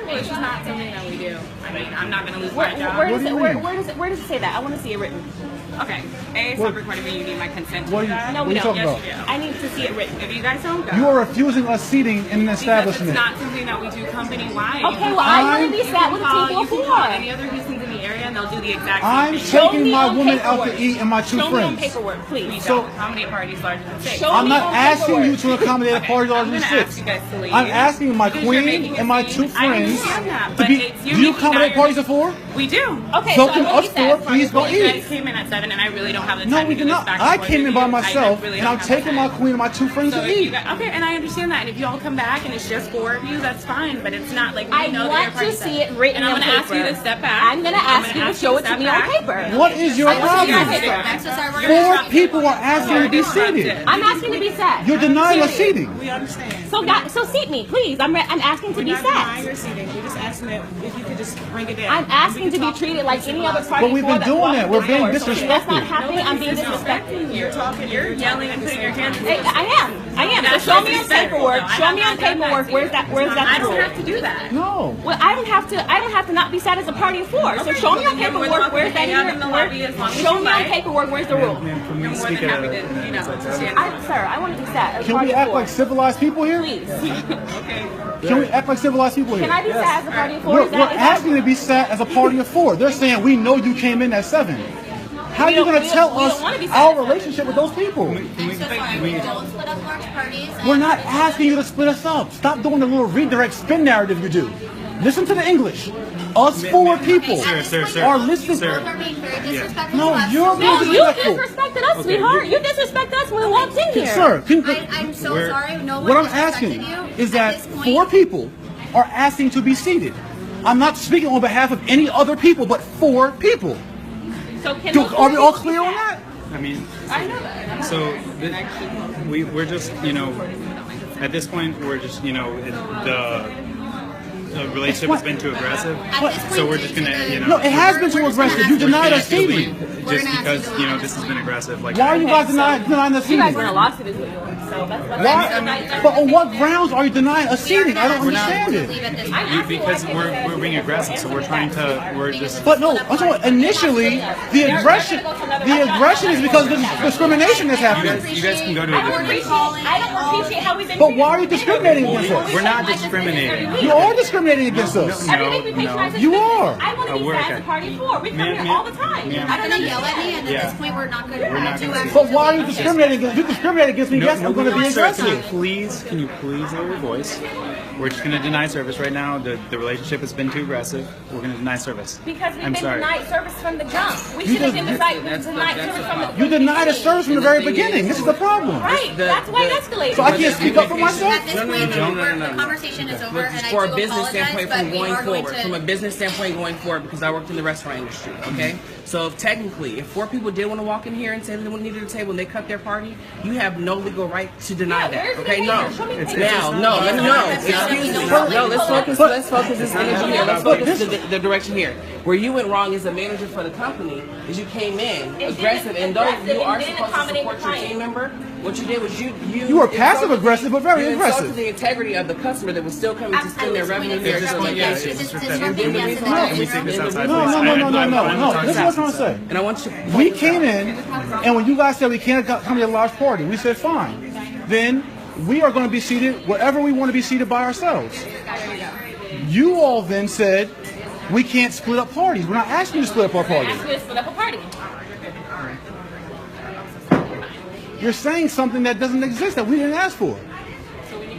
Well, it's just not something that we do. I mean, I'm not going to lose my job. Where does it say that? I want to see it written. Okay. A, stop recording me. You need my consent to What do that. No, we don't. Yes, you do. I need to see it written. If you guys don't go. You are refusing us seating in an establishment. Because it's not something that we do company-wide. Okay, well, I want to be sat with the people You can call any other Houstons in the area and they'll do the exact same thing. I'm taking my woman out to eat and my two Show friends. me on paperwork, please. We don't accommodate parties larger than 6. I'm not asking you to accommodate a party larger than 6. I'm going to ask you guys to leave. I'm asking my queen and my two friends to be. Do you accommodate parties of 4? We do. Okay, so can us 4 please go You guys eat? came in at 7 and I really don't have the time No, to we do did this not. back I and came in by forth. myself, really and I'm don't have taking the my queen and my two friends So to if eat. you guys, okay, and I understand that. And if you all come back and it's just 4 of you, that's fine. But it's not like we I know want that you're to see it written and I'm on going to ask paper. you to step back. I'm going to ask you to show it to me on paper. What is your problem? 4 people are asking to be seated. I'm asking to be sat. You're denying us seating. We understand. So seat me, please. I'm asking to We're be not denying sat. your seating. We're just asking that if you could just bring it down. I'm asking to be treated like any other party. But we've been doing that. We're being disrespectful. That's not happening. I'm being disrespectful. You're yelling and putting your hands. I am. So show me on paperwork. Show me on paperwork. Where's that? I don't have to do that. No. Well, I don't have to not be sat as a party of 4. So show me on paperwork. Where's that in here? Show me on paperwork. Where's the rule? You're more than happy to, Sir, I want to be sat. Can we act like civilized people here? Please. Okay. Can we act like civilized people here? Can I be sat as a party of 4? We're asking to be sat as a party of 4. They're saying we know you came in at 7. How are you going to tell us our relationship with those people? Don't split up large parties. We're not asking you to split us up. Stop doing the little redirect spin narrative you do. Listen to the English. Us 4 people are listening. No, you're being You disrespectful. disrespected us, sweetheart. You disrespected us when we walked in here. Sir, I'm so sorry. No one what I'm disrespected asking you is at that this point. 4 people are asking to be seated. I'm not speaking on behalf of any other people, but 4 people. So Are we all clear on that? I mean, I know that. so we're just, at this point, we're just, the relationship has been too aggressive. So we're just going to, No, it has been too aggressive. You denied us seating. Just because, this has been aggressive. Like, Why are you guys denying us You guys seating? are in a lawsuit is what you're doing. So that's Why? But on what grounds are you denying us seating? I don't understand it. because we're being aggressive, so we're just. But no, I'm talking about initially, the aggression is because of the discrimination that's happening. You guys can go to a different place. I don't appreciate how we've been. But why are you discriminating against us? We're not discriminating. You are discriminating against us. Everything we patronize is You business. are. I want to be sat as a party of 4. We come here all the time. I don't Gonna yell at me, and at this point, we're not going to do anything. But why are you discriminating against? You discriminate against me. Yes, I'm going to be Sir, aggressive. can you please lower your voice? We're just going to deny service right now. The relationship has been too aggressive. We're going to deny service. Because we've I'm been sorry. denied service from the jump. We should have been denied service from the You denied us service from the very beginning. This is the problem. Right. That's why it escalated. So I can't speak up for myself? At this point, the conversation is over, and I For do a business apologize, standpoint, but from we going are going forward, to... from a business standpoint going forward, because I worked in the restaurant industry, okay? So if technically, if 4 people did want to walk in here and say they needed a table and they cut their party, you have no legal right to deny that, okay? No. Excuse me. No, let's focus this energy here. Let's focus the direction here. Where you went wrong as a manager for the company is you came in aggressive, and though you are supposed to support your team member, what you did was you were passive aggressive, but very you aggressive. insulted the integrity of the customer that was still coming to spend their revenue there. Can we take this outside, No. This is what I'm trying to say. And I want you. We came in, and when you guys said we can't come to a large party, we said fine. Then we are going to be seated wherever we want to be seated by ourselves. You all then said we can't split up parties. We're not asking you to split up our party. Ask me to split up a party. You're saying something that doesn't exist that we didn't ask for.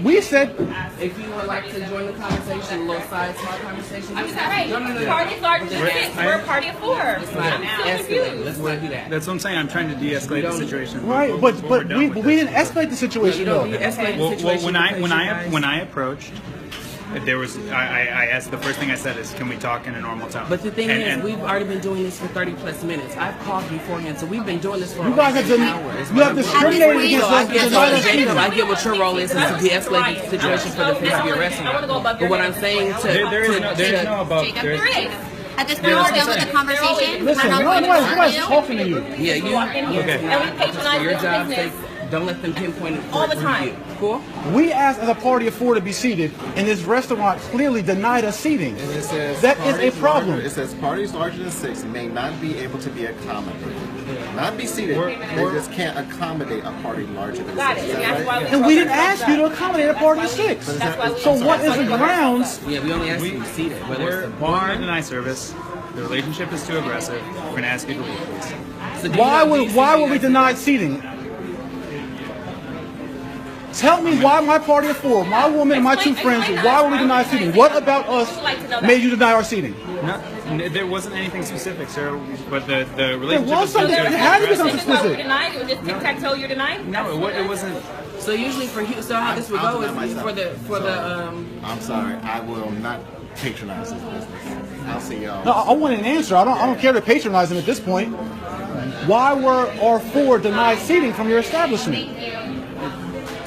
We said, If you would like to join the conversation, a little side small conversation. I'm sorry. No. Party's larger than 6. We're a party of 4. I'm still confused. Let's not do that. That's what I'm saying. I'm trying to de-escalate the situation. right, but we didn't escalate the situation though. Well, when I approached, there was I asked, the first thing I said is, can we talk in a normal tone? But the thing is, we've already been doing this for 30 plus minutes. I've called beforehand, so we've been doing this for You guys have hours. you have discriminated against us. I get what your role is to de-escalate the situation for the face of your restaurant. But what I'm saying there is no above. At this point, we're done with the conversation. Listen, nobody's talking to you. yeah, you And we patronize your this job. business. Don't let them pinpoint it All the for time. you. Cool? We asked as a party of 4 to be seated, and this restaurant clearly denied us seating. And it says That is a parties problem. larger- it says parties larger than 6 may not be able to be accommodated. Not be seated. They just can't accommodate a party larger than Got 6. it. Is And that that's right? why we And we didn't ask you to accommodate a party of 6. That's why we So what is the grounds? Yeah, we only asked you to be seated. Whether We're it's the going bar. to deny service. The relationship is too aggressive. We're going to ask you to leave, please. So do you Why know were we denied seating? Tell me why my party of 4, my woman and my 2 friends, why were we denied seating? What about us made you deny our seating? There wasn't anything specific, sir. But the relationship was is still something. too There had to be aggressive. something specific. Denied? It was just tic-tac-toe, you're denied? No, it wasn't. So usually for you, so how this would I'll go deny is myself. for the I'm sorry. I will not patronize this business. I'll see y'all. No, I want an answer. I don't care to patronize them at this point. Why were our 4 denied seating from your establishment?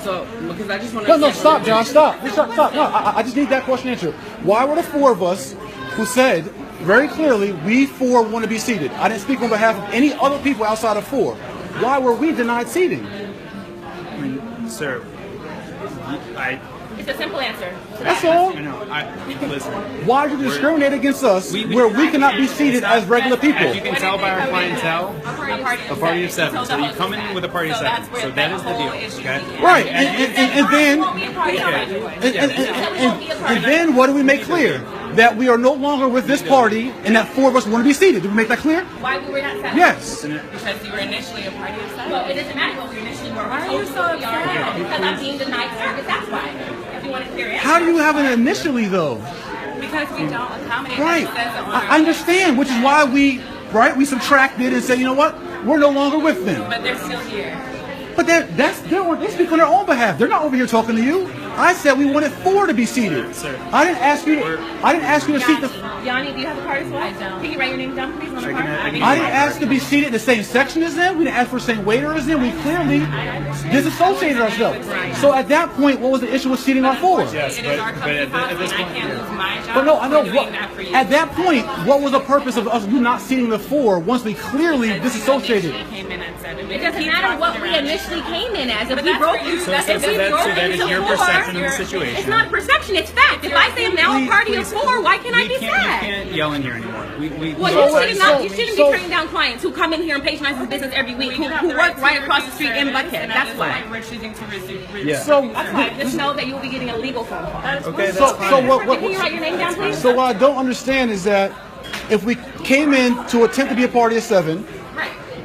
so because I just want to No, stop, John, stop. Stop. No, I just need that question answered. Why were the 4 of us who said very clearly we 4 want to be seated? I didn't speak on behalf of any other people outside of 4. Why were we denied seating? I mean, sir, It's a simple answer. That's all. I know. Listen. Why did you discriminate against us where we cannot be seated as regular people? As you can tell by our clientele, a party of 7. So you come in with a party of 7. So that is the deal. Okay. Right, and then what do we make clear? That we are no longer with this party and that 4 of us want to be seated. Did we make that clear? Why we were not set? Yes. Because you were initially a party of 7. Well, it doesn't matter what we initially were. Why are you so upset? Because I'm being denied service. That's why. If you want to clear it. How do you have an initially though? Because we don't accommodate. Right. It says it on I our- understand, which is why we subtracted and said, you know what? We're no longer with them. But they're still here. But they speak on their own behalf. They're not over here talking to you. I said we wanted 4 to be seated. Sir. I didn't ask you to seat the. Yanni, do you have a card as well? I don't. Can you write your name down, please, on the card? I didn't ask to be seated in the same section as them. We didn't ask for the same waiter as them. We clearly disassociated ourselves. So at that point, what was the issue with seating our 4? Yes, It is our but company at policy. this I point, can't lose my job. But no, I know for what. doing that for you. At that point, what was the purpose of us not seating the 4 once we clearly disassociated? Came in and said it. It doesn't matter what we initially came in as. If But we that's broke for you. you, So if we that broke is into your 4, perception of the situation. it's not perception, it's fact. If I say I'm now a party of 4, why can't I be You sad? can't yell in here anymore. Well, you shouldn't be turning down clients who come in here and patronize this business every week, who work right across the street in Buckhead. That's why. We're choosing to resume. Yeah. So, Just know that you will be getting a legal phone call. Okay, so what? Can you write your name down, please? So what I don't understand is that if we came in to attempt to be a party of 7,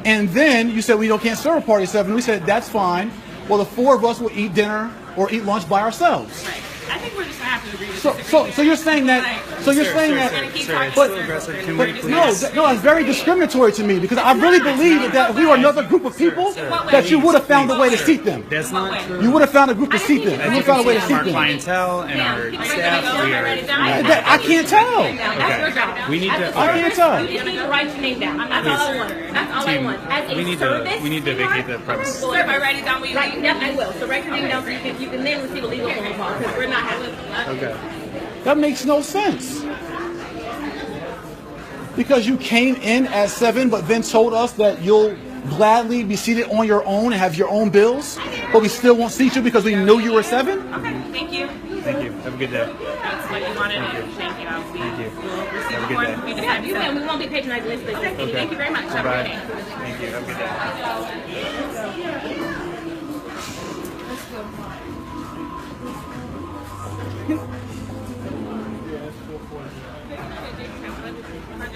and then you said we can't serve a party of 7, we said that's fine. Well, the 4 of us will eat dinner or eat lunch by ourselves. I think we're just gonna have to agree to So disagree. you're saying that? So you're saying Sir, that? it's But- still aggressive. Can But we please? no, it's very discriminatory to me because I really believe that if we were another group of people, that you would have found a way to seat them. That's not true. You would have found a group to seat them. You would have found a way to From seat our them. clientele and our staff, we are. I can't tell. That's your job. We need to. I can't tell. You just need to write your name down. That's all I want. That's all I want. As a We need service, to vacate the premise. Sir, if I write it down, will you Right, yep, I will. So write your name down so you can then receive a legal phone call because we're not having. Okay. That makes no sense. Because you came in at 7, but then told us that you'll gladly be seated on your own and have your own bills, but we still won't seat you because we knew you were 7? Okay, thank you. Thank you. Have a good day. That's what you wanted. Thank you. I'll see. Thank you. We'll receive Have a the good form day. if you Yeah, decide you to can. We won't be patronizing this business. Okay. Thank you very much. Have a good Bye. day. Thank you. Have a good day.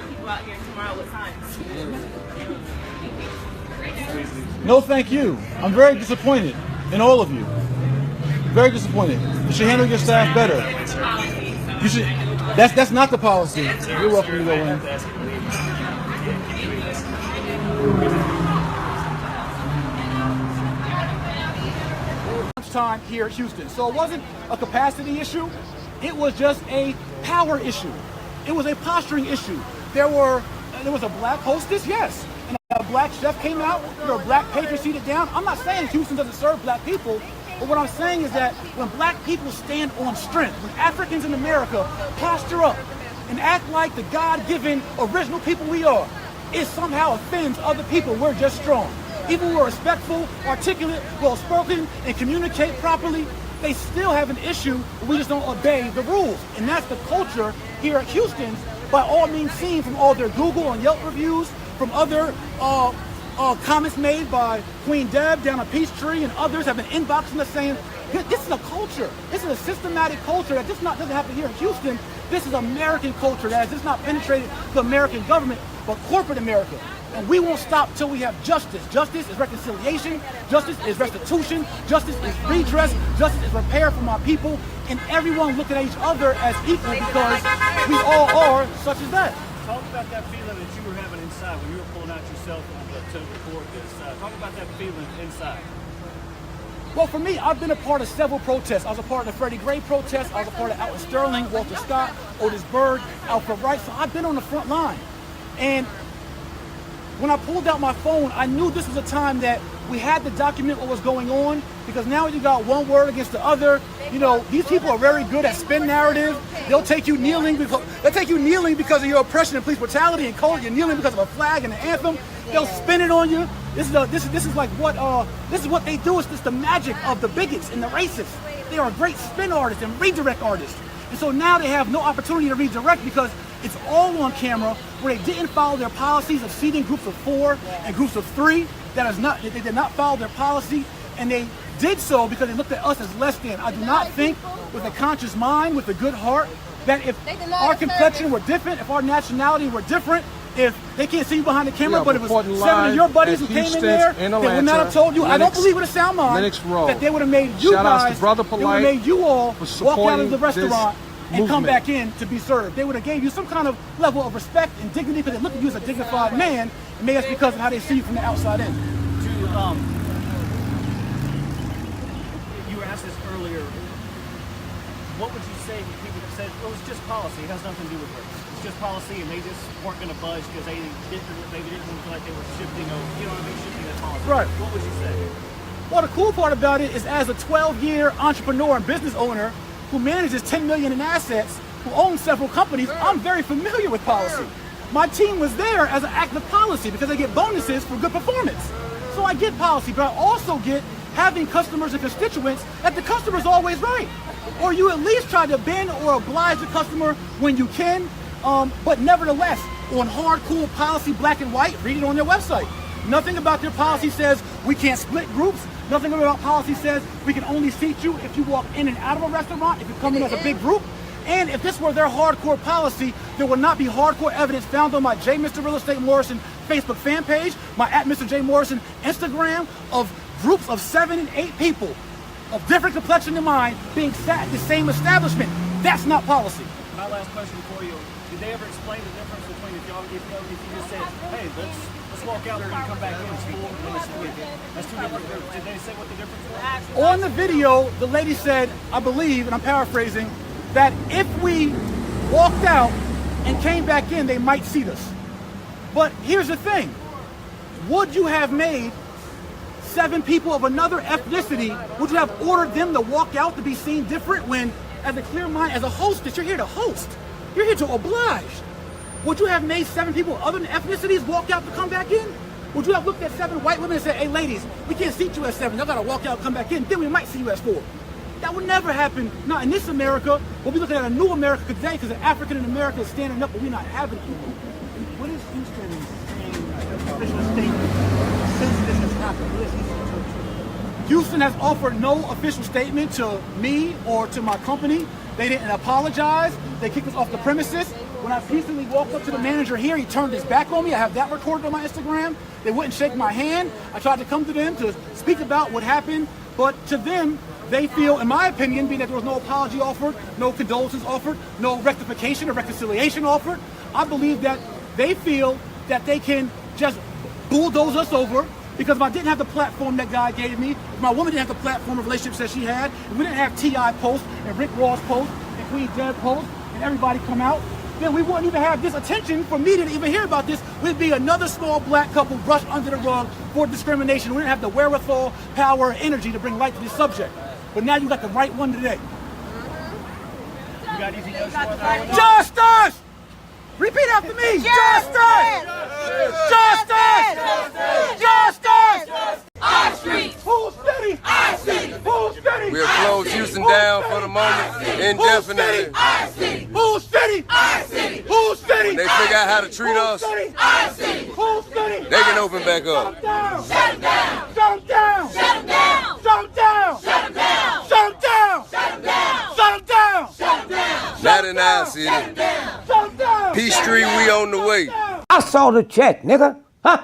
people out here tomorrow with signs. No, thank you. I'm very disappointed in all of you. Very disappointed. You should handle your staff better. You should. That's not the policy. You're welcome to go in. Time here at Houston. So it wasn't a capacity issue. It was just a power issue. It was a posturing issue. There was a black hostess, yes. And a black chef came out. There were black patrons seated down. I'm not saying Houston doesn't serve black people, but what I'm saying is that when black people stand on strength, when Africans in America posture up and act like the God-given original people we are, it somehow offends other people. We're just strong. even who are respectful, articulate, well-spoken, and communicate properly, they still have an issue. We just don't obey the rules. And that's the culture here at Houston, by all means seen from all their Google and Yelp reviews, from other comments made by Queen Deb down at Peachtree, and others have been inboxing us saying, this is a culture. This is a systematic culture that just doesn't happen here in Houston. This is American culture that has just not penetrated the American government, but corporate America. And we won't stop till we have justice. Justice is reconciliation. Justice is restitution. Justice is redress. Justice is repair for my people. And everyone looking at each other as equal because we all are such as that. Talk about that feeling that you were having inside when you were pulling out your cell phone to record this. Talk about that feeling inside. Well, for me, I've been a part of several protests. I was a part of the Freddie Gray protest. I was a part of Alton Sterling, Walter Scott, Otis Byrd, Alfred Wright. So I've been on the front line. And when I pulled out my phone, I knew this was a time that we had to document what was going on, because now you got one word against the other. You know, these people are very good at spin narrative. They'll take you kneeling because of your oppression and police brutality, and call it you're kneeling because of a flag and an anthem. They'll spin it on you. This is what they do. It's just the magic of the bigots and the racists. They are great spin artists and redirect artists. And so now they have no opportunity to redirect because it's all on camera, where they didn't follow their policies of seating groups of 4 and groups of 3. They did not follow their policy, and they did so because they looked at us as less than. I do not think, with a conscious mind, with a good heart, that if our complexion were different, if our nationality were different, if they can't see you behind the camera, but it was 7 of your buddies who came in there, they would not have told you. I don't believe with a sound mind that they would have made you guys, they would have made you all walk out of the restaurant and come back in to be served. They would have gave you some kind of level of respect and dignity, because they look at you as a dignified man, and maybe that's because of how they see you from the outside in. You were asked this earlier. What would you say to people that said, well, it's just policy, it has nothing to do with race? It's just policy, and they just weren't going to budge because they maybe didn't feel like they were shifting over, you know what I mean, shifting that policy. Right. What would you say? Well, the cool part about it is, as a 12-year entrepreneur and business owner who manages $10 million in assets, who owns several companies, I'm very familiar with policy. My team was there as an act of policy because I get bonuses for good performance. So I get policy, but I also get having customers and constituents that the customer's always right. Or you at least try to bend or oblige the customer when you can, but nevertheless, on hardcore policy, black and white, read it on their website. Nothing about their policy says we can't split groups. Nothing about policy says we can only seat you if you walk in and out of a restaurant, if you come in as a big group. And if this were their hardcore policy, there would not be hardcore evidence found on my JayMorrison Facebook fan page, my @MrJayMorrison Instagram, of groups of 7 and 8 people of different complexion than mine being sat at the same establishment. That's not policy. My last question for you: did they ever explain the difference between if you just said, "Hey, let's walk out there and come back in," it's full, and it's split? That's 2 different groups. Did they say what the difference was? On the video, the lady said, I believe, and I'm paraphrasing, that if we walked out and came back in, they might seat us. But here's the thing: would you have made 7 people of another ethnicity, would you have ordered them to walk out to be seen different when, as a clear mind, as a hostess, you're here to host. You're here to oblige. Would you have made 7 people of other ethnicities walk out to come back in? Would you have looked at 7 white women and said, hey ladies, we can't seat you as 7, y'all gotta walk out and come back in, then we might see you as 4. That would never happen, not in this America. We'll be looking at a new America today because the African in America is standing up, but we're not having it. What is Houston's official statement since this has happened? What is Houston? Houston has offered no official statement to me or to my company. They didn't apologize. They kicked us off the premises. When I peacefully walked up to the manager here, he turned his back on me. I have that recorded on my Instagram. They wouldn't shake my hand. I tried to come to them to speak about what happened, but to them, they feel, in my opinion, being that there was no apology offered, no condolences offered, no rectification or reconciliation offered, I believe that they feel that they can just bulldoze us over, because if I didn't have the platform that God gave me, if my woman didn't have the platform of relationships that she had, if we didn't have T.I. post and Rick Ross post and Queen Deb post and everybody come out, then we wouldn't even have this attention for media to even hear about this. We'd be another small black couple brushed under the rug for discrimination. We didn't have the wherewithal, power, energy to bring light to this subject. But now you got the right one today. You got anything else you want to add? Justice! Repeat after me. Justice! Justice! Justice! Justice! We'll close Houston down for the moment indefinitely. Whose city? Our city. Whose city? When they figure out how to treat us, Our city. Whose city? they can open back up. Shut them down. Shut them down. Shut them down. Shut them down. Shut them down. Shut them down. Shut them down. Shut them down. Shut them down. 99 City. Shut them down. Peace Street, we on the way. I saw the check, nigga. Huh?